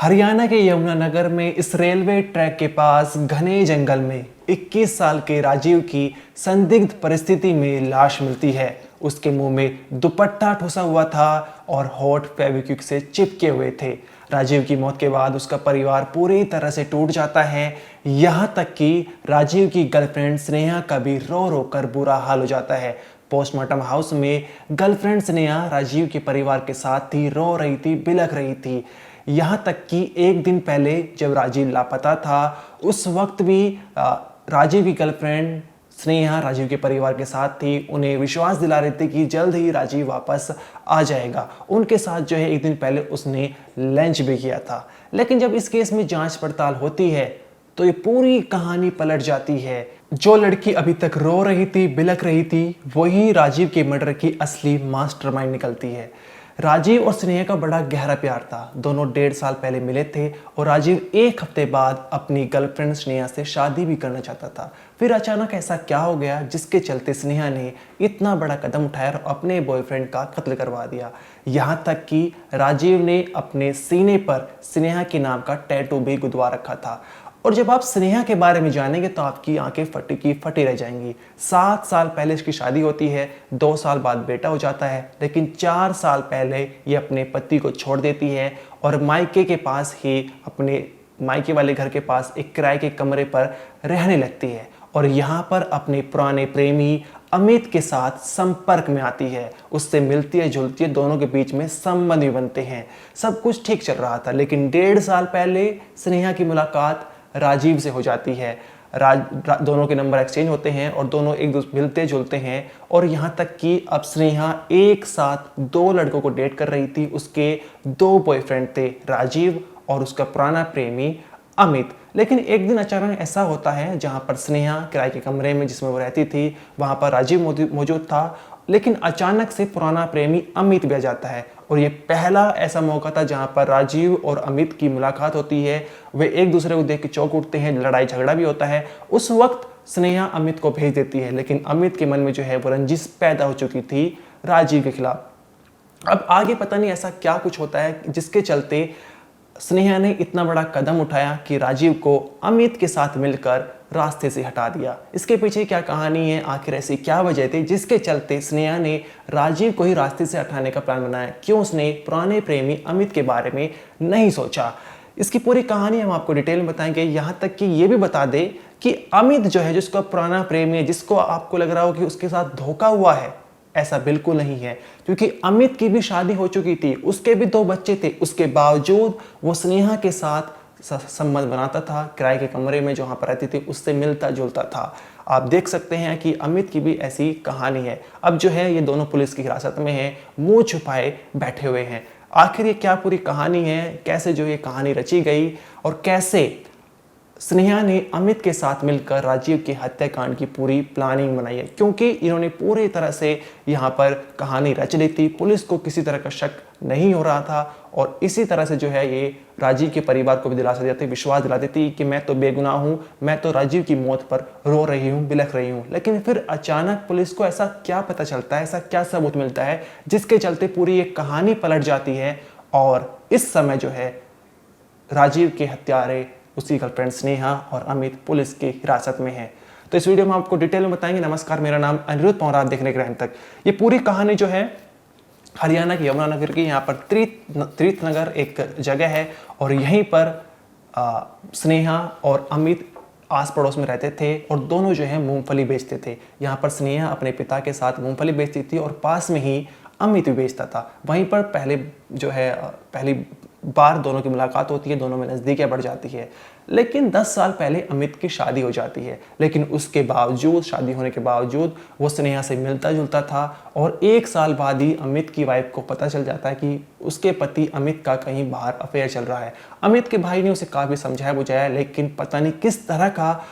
हरियाणा के यमुनानगर में इस रेलवे ट्रैक के पास घने जंगल में 21 साल के राजीव की संदिग्ध परिस्थिति में लाश मिलती है। उसके मुंह में दुपट्टा ठुसा हुआ था और होठ फेविक्विक से चिपके हुए थे। राजीव की मौत के बाद उसका परिवार पूरी तरह से टूट जाता है। यहाँ तक कि राजीव की गर्लफ्रेंड स्नेहा का भी रो रो कर बुरा हाल हो जाता है। पोस्टमार्टम हाउस में गर्लफ्रेंड स्नेहा राजीव के परिवार के साथ थी, रो रही थी, बिलख रही थी। यहाँ तक कि एक दिन पहले जब राजीव लापता था उस वक्त भी राजीव की गर्लफ्रेंड स्नेहा राजीव के परिवार के साथ थी। उन्हें विश्वास दिला रही थी कि जल्द ही राजीव वापस आ जाएगा। उनके साथ जो है एक दिन पहले उसने लंच भी किया था। लेकिन जब इस केस में जांच पड़ताल होती है तो ये पूरी कहानी पलट जाती है। जो लड़की अभी तक रो रही थी, बिलख रही थी, वही राजीव के मर्डर की असली मास्टरमाइंड निकलती है। राजीव और स्नेहा का बड़ा गहरा प्यार था। दोनों 1.5 साल पहले मिले थे और राजीव एक हफ्ते बाद अपनी गर्लफ्रेंड स्नेहा से शादी भी करना चाहता था। फिर अचानक ऐसा क्या हो गया जिसके चलते स्नेहा ने इतना बड़ा कदम उठाया और अपने बॉयफ्रेंड का कत्ल करवा दिया। यहाँ तक कि राजीव ने अपने सीने पर स्नेहा के नाम का टैटू भी गुदवा रखा था। और जब आप स्नेहा के बारे में जानेंगे तो आपकी आंखें फटी की फटी रह जाएंगी। 7 साल पहले इसकी शादी होती है, 2 साल बाद बेटा हो जाता है, लेकिन 4 साल पहले ये अपने पति को छोड़ देती है और मायके के पास ही अपने मायके वाले घर के पास एक किराए के कमरे पर रहने लगती है और यहाँ पर अपने पुराने प्रेमी अमित के साथ संपर्क में आती है। उससे मिलती है जुलती है, दोनों के बीच में संबंध भी बनते हैं। सब कुछ ठीक चल रहा था, लेकिन 1.5 साल पहले स्नेहा की मुलाकात राजीव से हो जाती है। दोनों के नंबर एक्सचेंज होते हैं और दोनों एक दूसरे मिलते जुलते हैं। और यहाँ तक कि अब स्नेहा एक साथ 2 लड़कों को डेट कर रही थी। उसके 2 बॉयफ्रेंड थे, राजीव और उसका पुराना प्रेमी अमित। लेकिन एक दिन अचानक ऐसा होता है जहाँ पर स्नेहा किराए के कमरे में जिसमें वो रहती थी वहाँ पर राजीव मौजूद था, लेकिन अचानक से पुराना प्रेमी अमित भी आ जाता है। और ये पहला ऐसा मौका था जहां पर राजीव और अमित की मुलाकात होती है। वे एक दूसरे को देख के चौंक उठते हैं, लड़ाई झगड़ा भी होता है। उस वक्त स्नेहा अमित को भेज देती है, लेकिन अमित के मन में जो है वो रंजिश पैदा हो चुकी थी राजीव के खिलाफ। अब आगे पता नहीं ऐसा क्या कुछ होता है जिसके चलते स्नेहा ने इतना बड़ा कदम उठाया कि राजीव को अमित के साथ मिलकर रास्ते से हटा दिया। इसके पीछे क्या कहानी है, आखिर ऐसी क्या वजह थी जिसके चलते स्नेहा ने राजीव को ही रास्ते से हटाने का प्लान बनाया? क्यों उसने पुराने प्रेमी अमित के बारे में नहीं सोचा? इसकी पूरी कहानी हम आपको डिटेल में बताएंगे। यहाँ तक कि ये भी बता दे कि अमित जो है, जिसका पुराना प्रेमी है, जिसको आपको लग रहा हो कि उसके साथ धोखा हुआ है, ऐसा बिल्कुल नहीं है। क्योंकि अमित की भी शादी हो चुकी थी, उसके भी 2 बच्चे थे। उसके बावजूद वो स्नेहा के साथ संबंध बनाता था। किराए के कमरे में जहाँ पर रहती थी उससे मिलता जुलता था। आप देख सकते हैं कि अमित की भी ऐसी कहानी है। अब जो है ये दोनों पुलिस की हिरासत में हैं, मुंह छुपाए बैठे हुए हैं। आखिर ये क्या पूरी कहानी है, कैसे जो ये कहानी रची गई और कैसे स्नेहा ने अमित के साथ मिलकर राजीव की हत्याकांड की पूरी प्लानिंग बनाई है? क्योंकि इन्होंने पूरी तरह से यहाँ पर कहानी रच ली थी। पुलिस को किसी तरह का शक नहीं हो रहा था और इसी तरह से जो है ये राजीव के परिवार को भी दिलासा देती, विश्वास दिला देती कि मैं तो बेगुनाह हूँ, मैं तो राजीव की मौत पर रो रही हूँ, बिलख रही हूँ। लेकिन फिर अचानक पुलिस को ऐसा क्या पता चलता है, ऐसा क्या सबूत मिलता है जिसके चलते पूरी एक कहानी पलट जाती है और इस समय जो है राजीव के हत्यारे उसकी गर्लफ्रेंड स्नेहा और अमित पुलिस की हिरासत में है। तो इस वीडियो में आपको डिटेल में बताएंगे। नमस्कार, मेरा नाम अनिरुद्ध पौंर, आप देखने के लिए अंत तक। ये पूरी कहानी जो है हरियाणा के यमुनानगर की, यहाँ पर तीर्थ नगर एक जगह है और यहीं पर स्नेहा और अमित आस पड़ोस में रहते थे और दोनों जो है मूंगफली बेचते थे। यहाँ पर स्नेहा अपने पिता के साथ मूंगफली बेचती थी और पास में ही अमित भी बेचता था। वहीं पर पहली बार दोनों की मुलाकात होती है, दोनों में नज़दीकियाँ बढ़ जाती है। लेकिन 10 साल पहले अमित की शादी हो जाती है, लेकिन उसके बावजूद, शादी होने के बावजूद वो स्नेहा से मिलता जुलता था और 1 साल बाद ही अमित की वाइफ को पता चल जाता है कि उसके पति अमित का कहीं बाहर अफेयर चल रहा है। अमित के भाई ने उसे काफ़ी समझाया बुझाया, लेकिन पता नहीं किस तरह का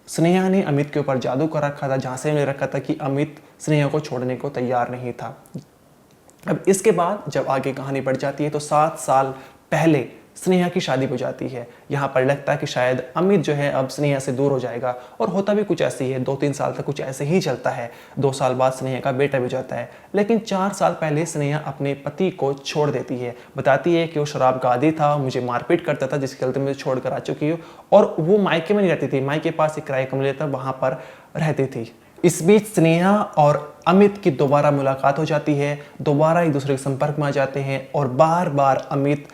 स्नेहा ने अमित के ऊपर जादू कर रखा था, झांसे में रखा था कि अमित स्नेहा को छोड़ने को तैयार नहीं था। अब इसके बाद जब आगे कहानी बढ़ जाती है तो 7 साल पहले स्नेहा की शादी हो जाती है। यहाँ पर लगता है कि शायद अमित जो है अब स्नेहा से दूर हो जाएगा, और होता भी कुछ ऐसे ही है। 2-3 साल तक कुछ ऐसे ही चलता है। 2 साल बाद स्नेहा का बेटा भी हो जाता है। लेकिन 4 साल पहले स्नेहा अपने पति को छोड़ देती है। बताती है कि वो शराब का आदी था, मुझे मारपीट करता था, जिसके चलते मुझे छोड़कर आ चुकी हूँ। और वो मायके में नहीं रहती थी, मायके के पास एक किराए कमरे था, वहाँ पर रहती थी। इस बीच स्नेहा और अमित की दोबारा मुलाकात हो जाती है। दोबारा एक दूसरे के संपर्क में आ जाते हैं, और बार बार अमित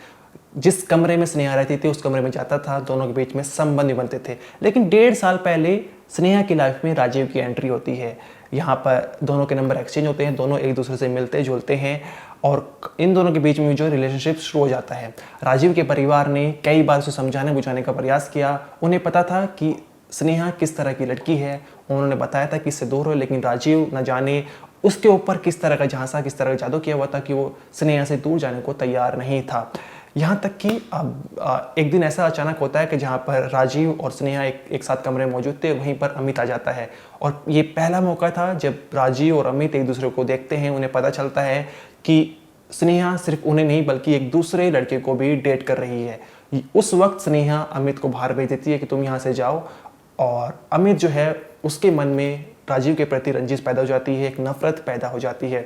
जिस कमरे में स्नेहा रहती थी उस कमरे में जाता था। दोनों के बीच में संबंध बनते थे। लेकिन 1.5 साल पहले स्नेहा की लाइफ में राजीव की एंट्री होती है। यहाँ पर दोनों के नंबर एक्सचेंज होते हैं, दोनों एक दूसरे से मिलते जुलते हैं, और इन दोनों के बीच में जो रिलेशनशिप शुरू हो जाता है। राजीव के परिवार ने कई बार उसे समझाने बुझाने का प्रयास किया। उन्हें पता था कि स्नेहा किस तरह की लड़की है, उन्होंने बताया था कि इससे दूर हो, लेकिन राजीव न जाने उसके ऊपर किस तरह का झांसा, किस तरह का जादू किया हुआ था कि वो स्नेहा से दूर जाने को तैयार नहीं था। यहाँ तक कि अब एक दिन ऐसा अचानक होता है कि जहाँ पर राजीव और स्नेहा एक साथ कमरे में मौजूद थे, वहीं पर अमित आ जाता है। और ये पहला मौका था जब राजीव और अमित एक दूसरे को देखते हैं। उन्हें पता चलता है कि स्नेहा सिर्फ उन्हें नहीं बल्कि एक दूसरे लड़के को भी डेट कर रही है। उस वक्त स्नेहा अमित को बाहर भेज देती है कि तुम यहाँ से जाओ, और अमित जो है उसके मन में राजीव के प्रति रंजिश पैदा हो जाती है, एक नफरत पैदा हो जाती है।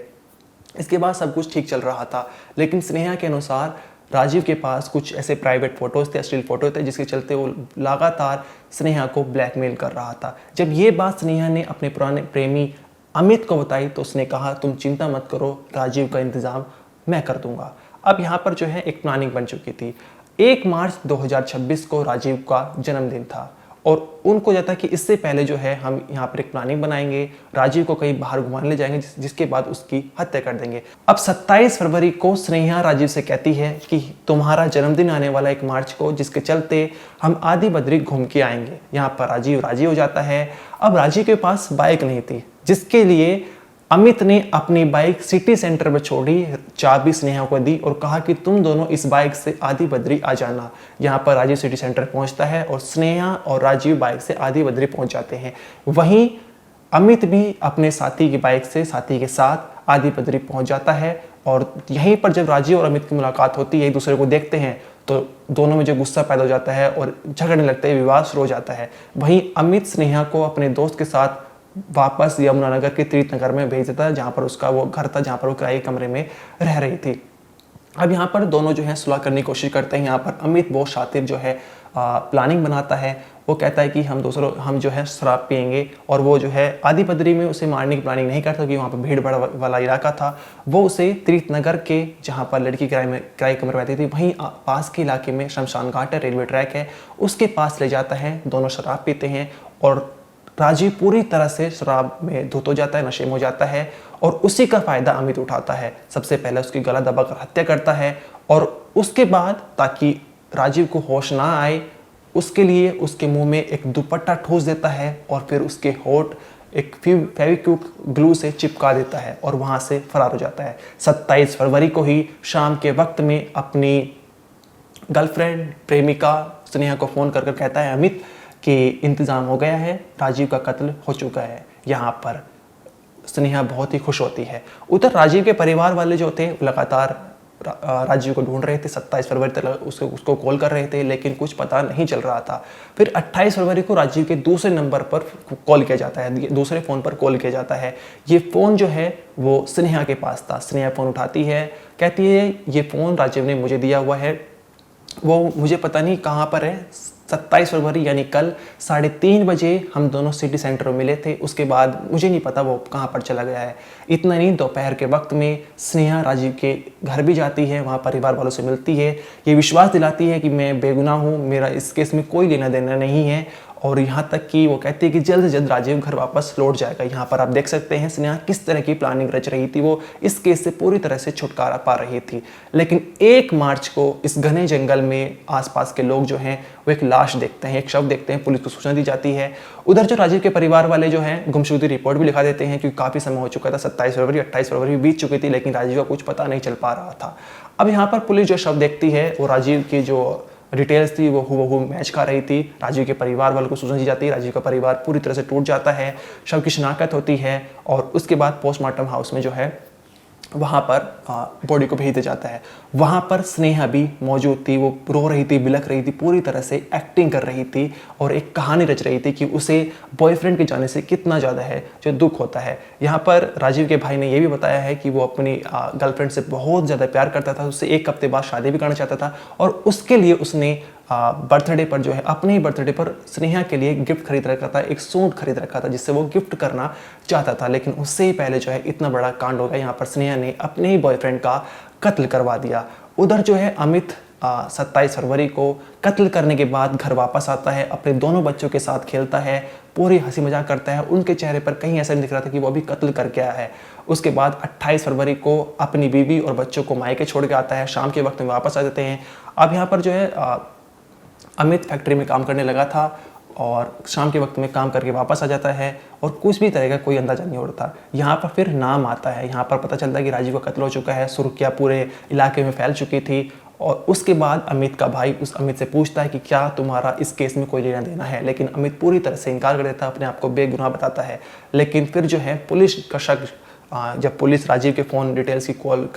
इसके बाद सब कुछ ठीक चल रहा था, लेकिन स्नेहा के अनुसार राजीव के पास कुछ ऐसे प्राइवेट फोटोज थे, अश्लील फोटो थे, जिसके चलते वो लगातार स्नेहा को ब्लैकमेल कर रहा था। जब ये बात स्नेहा ने अपने पुराने प्रेमी अमित को बताई तो उसने कहा तुम चिंता मत करो, राजीव का इंतज़ाम मैं कर दूंगा। अब यहाँ पर जो है एक प्लानिंग बन चुकी थी। 1 मार्च 2026 को राजीव का जन्मदिन था, और उनको कहता कि इससे पहले जो है हम यहाँ पर एक प्लानिंग बनाएंगे, राजीव को कहीं बाहर घुमाने ले जाएंगे, जिसके बाद उसकी हत्या कर देंगे। अब 27 फरवरी को स्नेहा राजीव से कहती है कि तुम्हारा जन्मदिन आने वाला 1 मार्च को, जिसके चलते हम आदि बद्री घूम के आएंगे। यहाँ पर राजीव राजी हो जाता है। अब राजीव के पास बाइक नहीं थी, जिसके लिए अमित ने अपनी बाइक सिटी सेंटर में छोड़ी, चाबी स्नेहा को दी और कहा कि तुम दोनों इस बाइक से आदि बद्री आ जाना। यहाँ पर राजीव सिटी सेंटर पहुंचता है और स्नेहा और राजीव बाइक से आदि बद्री पहुंच जाते हैं। वहीं अमित भी अपने साथी की बाइक से साथी के साथ आदि बद्री पहुंच जाता है। और यहीं पर जब राजीव और अमित की मुलाकात होती है, एक दूसरे को देखते हैं, तो दोनों में जो गुस्सा पैदा हो जाता है और झगड़ने लगते हैं, विवाद शुरू हो जाता है। वहीं अमित स्नेहा को अपने दोस्त के साथ वापस यमुनानगर के तीर्थ नगर में भेज देता है, जहाँ पर उसका वो घर था, जहाँ पर वो किराए के कमरे में रह रही थी। अब यहाँ पर दोनों जो है सुलह करने की कोशिश करते हैं। यहाँ पर अमित बहुत शातिर जो है प्लानिंग बनाता है। वो कहता है कि हम जो है शराब पियेंगे, और वो जो है आदि बद्री में उसे मारने की प्लानिंग नहीं करता, क्योंकि वहाँ पर भीड़ भाड़ वाला इलाका था। वो उसे तीर्थ नगर के, जहाँ पर लड़की किराए कमरे में रहती थी, वहीं पास के इलाके में शमशान घाट है, रेलवे ट्रैक है, उसके पास ले जाता है। दोनों शराब पीते हैं और राजीव पूरी तरह से शराब में धुत हो जाता है, नशे में हो जाता है, और उसी का फायदा अमित उठाता है। सबसे पहले उसकी गला दबाकर हत्या करता है, और उसके बाद ताकि राजीव को होश ना आए उसके लिए उसके मुंह में एक दुपट्टा ठोस देता है, और फिर उसके होठ एक फेविक्विक ग्लू से चिपका देता है और वहां से फरार हो जाता है। 27 फरवरी को ही शाम के वक्त में अपनी गर्लफ्रेंड प्रेमिका स्नेहा को फोन कर कहता है अमित कि इंतज़ाम हो गया है, राजीव का कत्ल हो चुका है। यहाँ पर स्नेहा बहुत ही खुश होती है। उधर राजीव के परिवार वाले जो थे लगातार राजीव को ढूंढ रहे थे। 27 फरवरी तक उसको कॉल कर रहे थे, लेकिन कुछ पता नहीं चल रहा था। फिर 28 फरवरी को राजीव के दूसरे नंबर पर कॉल किया जाता है, दूसरे फ़ोन पर कॉल किया जाता है। ये फ़ोन जो है वो स्नेहा के पास था। स्नेहा फ़ोन उठाती है, कहती है ये फ़ोन राजीव ने मुझे दिया हुआ है, वो मुझे पता नहीं कहाँ पर है। 27 फरवरी यानी कल 3:30 बजे हम दोनों सिटी सेंटर में मिले थे। उसके बाद मुझे नहीं पता वो कहाँ पर चला गया है। इतना नहीं, दोपहर के वक्त में स्नेहा राजीव के घर भी जाती है, वहाँ परिवार वालों से मिलती है, ये विश्वास दिलाती है कि मैं बेगुनाह हूँ, मेरा इस केस में कोई लेना देना नहीं है, और यहाँ तक कि वो कहती है कि जल्द से जल्द राजीव घर वापस लौट जाएगा। यहाँ पर आप देख सकते हैं स्नेहा किस तरह की प्लानिंग रच रही थी। वो इस केस से पूरी तरह से छुटकारा पा रही थी। लेकिन 1 मार्च को इस घने जंगल में आसपास के लोग जो हैं वो एक लाश देखते हैं, एक शव देखते हैं। पुलिस को सूचना दी जाती है। उधर जो राजीव के परिवार वाले जो हैं गुमशुदगी रिपोर्ट भी लिखा देते हैं, क्योंकि काफ़ी समय हो चुका था। 27 फरवरी 28 फरवरी बीत चुकी थी, लेकिन राजीव का कुछ पता नहीं चल पा रहा था। अब यहाँ पर पुलिस जो शव देखती है वो राजीव की जो डिटेल्स थी वो हूबहू मैच खा रही थी। राजीव के परिवार वालों को सूचना दी जाती है। राजीव का परिवार पूरी तरह से टूट जाता है। शव की शिनाख्त होती है और उसके बाद पोस्टमार्टम हाउस में जो है वहाँ पर बॉडी को भेज दिया जाता है। वहाँ पर स्नेहा भी मौजूद थी, वो रो रही थी, बिलख रही थी, पूरी तरह से एक्टिंग कर रही थी और एक कहानी रच रही थी कि उसे बॉयफ्रेंड के जाने से कितना ज़्यादा है जो दुख होता है। यहाँ पर राजीव के भाई ने ये भी बताया है कि वो अपनी गर्लफ्रेंड से बहुत ज़्यादा प्यार करता था, उससे 1 हफ्ते बाद शादी भी करना चाहता था और उसके लिए उसने बर्थडे पर जो है, अपने ही बर्थडे पर स्नेहा के लिए गिफ्ट खरीद रखा था, एक सूट खरीद रखा था जिससे वो गिफ्ट करना चाहता था। लेकिन उससे ही पहले जो है इतना बड़ा कांड हो गया, यहाँ पर स्नेहा ने अपने ही बॉयफ्रेंड का कत्ल करवा दिया। उधर जो है अमित 27 फरवरी को कत्ल करने के बाद घर वापस आता है, अपने दोनों बच्चों के साथ खेलता है, पूरी हंसी मजाक करता है। उनके चेहरे पर कहीं ऐसा नहीं दिख रहा था कि वो अभी कत्ल करके आया है। उसके बाद 28 फरवरी को अपनी बीवी और बच्चों को मायके छोड़ के आता है, शाम के वक्त में वापस आ जाते हैं। अब यहाँ पर जो है अमित फैक्ट्री में काम करने लगा था और शाम के वक्त में काम करके वापस आ जाता है और कुछ भी तरह का कोई अंदाजा नहीं होता। यहाँ पर फिर नाम आता है, यहाँ पर पता चलता है कि राजीव का कत्ल हो चुका है, सुर्खियाँ पूरे इलाके में फैल चुकी थी। और उसके बाद अमित का भाई उस अमित से पूछता है कि क्या तुम्हारा इस केस में कोई लेना देना है, लेकिन अमित पूरी तरह से इनकार कर देता है, अपने आप को बेगुनाह बताता है। लेकिन फिर जो है पुलिस का शक, जब पुलिस राजीव के फ़ोन डिटेल्स की कॉल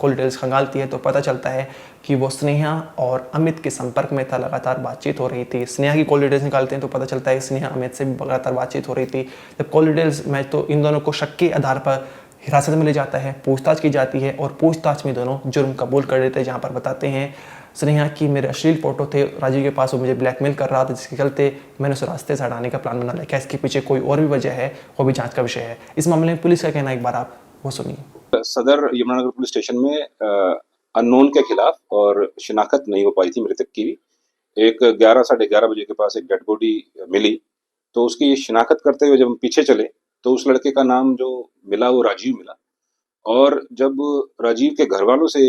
डिटेल्स खंगालती है तो पता चलता है कि वो स्नेहा और अमित के संपर्क में था, लगातार बातचीत हो रही थी। स्नेहा की कॉल डिटेल्स निकालते हैं तो पता चलता है कि स्नेहा अमित से भी लगातार बातचीत हो रही थी। जब कॉल डिटेल्स में तो इन दोनों को शक के आधार पर हिरासत में ले जाता है, पूछताछ की जाती है और पूछताछ में दोनों जुर्म कबूल कर लेते हैं। जहाँ पर बताते हैं स्नेहा की मेरे अश्लील फोटो थे राजीव के पास, वो मुझे ब्लैकमेल कर रहा था, जिसके चलते मैंने उस रास्ते से हटाने का प्लान बना लिया। क्या इसके पीछे कोई और भी वजह है, वो भी जांच का विषय है। इस मामले में पुलिस का कहना एक बार आप वो सुनिए। सदर यमुनानगर पुलिस स्टेशन में अननोन के खिलाफ और शिनाख्त नहीं हो पाई थी मृतक की भी। एक 11 साढ़े 11 बजे के पास एक डेड बॉडी मिली, तो उसकी शिनाख्त करते हुए जब हम पीछे चले तो उस लड़के का नाम जो मिला वो राजीव मिला। और जब राजीव के घर वालों से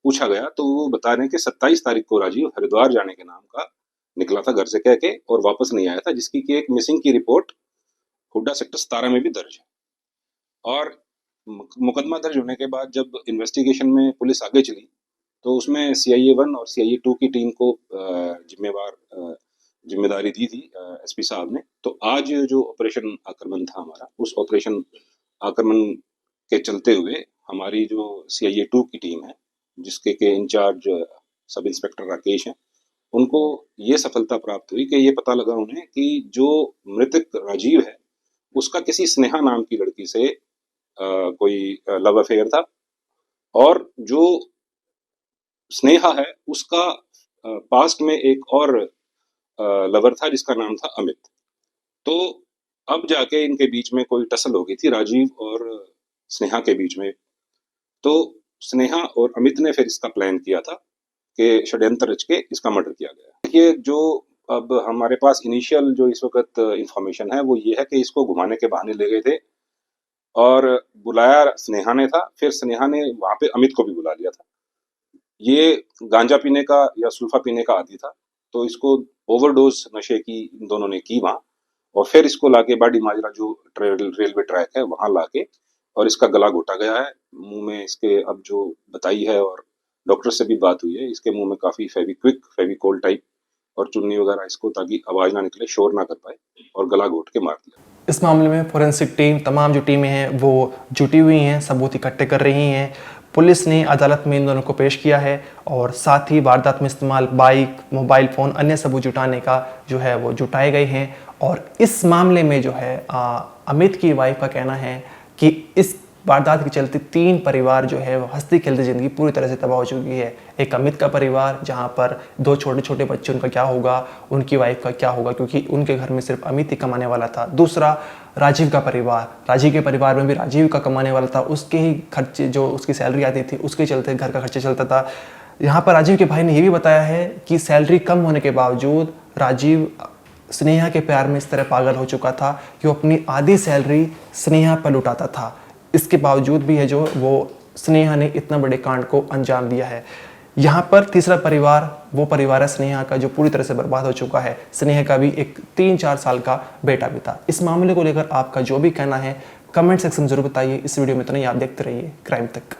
पूछा गया तो वो बता रहे हैं कि 27 तारीख को राजीव हरिद्वार जाने के नाम का निकला था घर से कह के और वापस नहीं आया था, जिसकी की एक मिसिंग की रिपोर्ट हुड्डा सेक्टर 17 में भी दर्ज है। और मुकदमा दर्ज होने के बाद जब इन्वेस्टिगेशन में पुलिस आगे चली तो उसमें CIA 1 और CIA 2 की टीम को जिम्मेदारी दी थी SP साहब ने। तो आज जो ऑपरेशन आक्रमण था हमारा, उस ऑपरेशन आक्रमण के चलते हुए हमारी जो CIA 2 की टीम है, जिसके के इंचार्ज सब इंस्पेक्टर राकेश हैं, उनको ये सफलता प्राप्त हुई कि ये पता लगा उन्हें कि जो मृतक राजीव है उसका किसी स्नेहा नाम की लड़की से कोई लव अफेयर था और जो स्नेहा है उसका पास्ट में एक और लवर था जिसका नाम था अमित। तो अब जाके इनके बीच में कोई टसल हो गई थी राजीव और स्नेहा के बीच में। तो स्नेहा और अमित ने फिर इसका प्लान किया था कि षड्यंत्र रच के इसका मर्डर किया गया। देखिए, जो अब हमारे पास इनिशियल जो इस वक्त इंफॉर्मेशन है वो ये है कि इसको घुमाने के बहाने ले गए थे और बुलाया स्नेहा ने था, फिर स्नेहा ने वहां पे अमित को भी बुला लिया था। ये गांजा पीने का या सुल्फा पीने का आदी था, तो इसको ओवरडोज नशे की इन दोनों ने की वहां, और फिर इसको लाके बाडी माजरा जो रेलवे ट्रैक है वहां लाके और इसका गला घोटा गया है। मुंह में इसके अब जो बताई है और डॉक्टर से भी बात हुई है, इसके मुंह में काफी फेविकोल टाइप और चुन्नी वगैरह इसको, ताकि आवाज ना निकले, शोर ना कर पाए, और गला घोट के मार दिया। इस मामले में फोरेंसिक टीम, तमाम जो टीमें हैं वो जुटी हुई हैं, सबूत इकट्ठे कर रही हैं। पुलिस ने अदालत में इन दोनों को पेश किया है और साथ ही वारदात में इस्तेमाल बाइक, मोबाइल फ़ोन, अन्य सबूत जुटाने का जो है वो जुटाए गए हैं। और इस मामले में जो है अमित की वाइफ का कहना है कि इस वारदात के चलते 3 परिवार जो है वो हंसती खेलती ज़िंदगी पूरी तरह से तबाह हो चुकी है। एक अमित का परिवार, जहाँ पर 2 छोटे छोटे बच्चे, उनका क्या होगा, उनकी वाइफ का क्या होगा, क्योंकि उनके घर में सिर्फ अमित ही कमाने वाला था। दूसरा राजीव का परिवार, राजीव के परिवार में भी राजीव का कमाने वाला था, उसके ही खर्चे, जो उसकी सैलरी आती थी उसके चलते घर का खर्चा चलता था। यहाँ पर राजीव के भाई ने ये भी बताया है कि सैलरी कम होने के बावजूद राजीव स्नेहा के प्यार में इस तरह पागल हो चुका था कि वो अपनी आधी सैलरी स्नेहा पर लुटाता था। इसके बावजूद भी है जो वो स्नेहा ने इतना बड़े कांड को अंजाम दिया है। यहाँ पर तीसरा परिवार वो परिवार है स्नेहा का, जो पूरी तरह से बर्बाद हो चुका है। स्नेहा का भी एक 3-4 साल का बेटा भी था। इस मामले को लेकर आपका जो भी कहना है कमेंट सेक्शन में जरूर बताइए। इस वीडियो में तो नहीं, आप देखते रहिए क्राइम तक।